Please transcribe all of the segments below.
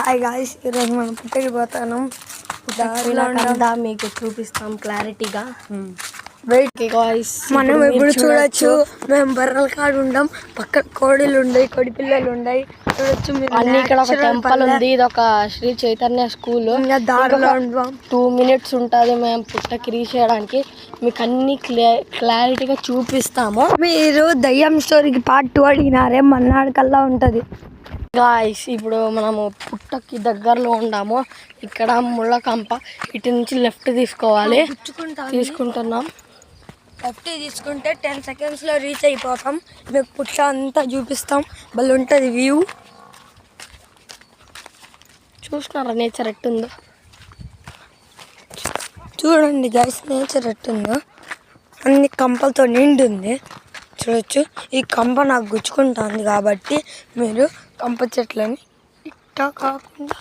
Hi guys, ఈరోజు మనం పుట్టకి పోతాను. దారిలో మీకు చూపిస్తాం క్లారిటీగా. వెయిట్ గాయ్స్, మనం ఇప్పుడు చూడొచ్చు. మేము బర్రెల కాడ ఉండం, పక్క కోడిలు ఉన్నాయి, కోడి పిల్లలు ఉన్నాయి. చూడొచ్చు మీరు. అన్ని ఇక్కడ ఒక టెంపుల్ ఉంది. ఇది ఒక శ్రీ చైతన్య స్కూల్. దారిలో 2 minutes ఉంటుంది మేము పుట్టకి రీచ్ చేయడానికి. మీకు అన్ని క్లారిటీగా చూపిస్తాము. మీరు దయ్యం స్టోరీకి పార్ట్ 2 అడిగినారే, మన్నాడు కల్లా ఉంటుంది. గాయ్స్, ఇప్పుడు మనము పుట్టకి దగ్గరలో ఉన్నాము. ఇక్కడ ముళ్ళకంప, ఇటు నుంచి లెఫ్ట్ తీసుకోవాలి. తీసుకుంటున్నాం. లెఫ్ట్ తీసుకుంటే 10 secondsలో రీచ్ అయిపోతాం. మీకు పుట్ట అంతా చూపిస్తాం. భలే ఉంటుంది వ్యూ. చూస్తున్నారా నేచర్ ఎట్టుందో? చూడండి గాయ్స్, నేచర్ ఎట్టుందో. అన్ని కంపలతో నిండి ఉంది. చూడొచ్చు. ఈ కంప నాకు గుచ్చుకుంటుంది కాబట్టి మీరు కంప చెట్లని ఇట్టా కాకుండా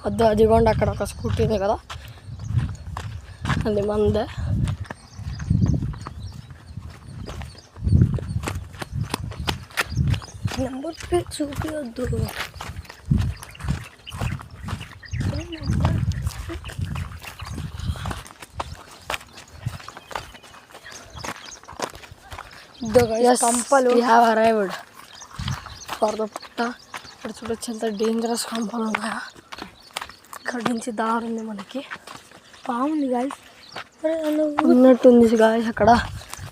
వద్దు. అదిగోండి అక్కడ ఒక స్కూటీ ఉంది కదా, అది మందే. నెంబర్ ప్లేట్ చూపించద్దు. కంపలు అరైవ్డ్ ఫర్ ద పుట్ట. ఇక్కడ చూడొచ్చు ఎంత డేంజరస్ కంపలు ఉన్నాయా. ఇక్కడ నుంచి దారి ఉంది, మనకి బాగుంది గాయ్స్. ఉన్నట్టుంది గాయ్స్. అక్కడ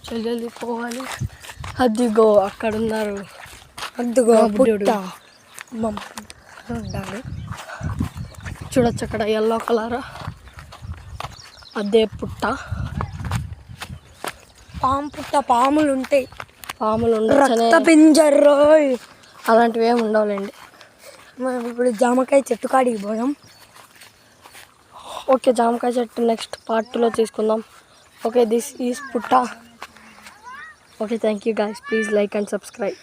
చెల్లెలు పోవాలి. అదిగో అక్కడ ఉన్నారు. అదిగో పుట్ట ఉండాలి. చూడొచ్చు అక్కడ ఎల్లో కలర్, అదే పుట్ట. పాము పుట్ట, పాములు ఉంటాయి. పాములు రక్త పింజర్రో అలాంటివి ఏమి ఉండవులేండి. మనం ఇప్పుడు జామకాయ చెట్టు కాడికి పోయాం. ఓకే, జామకాయ చెట్టు నెక్స్ట్ part 2లో తీసుకుందాం. ఓకే, దిస్ ఈజ్ పుట్ట. Okay, thank you guys. Please like and subscribe.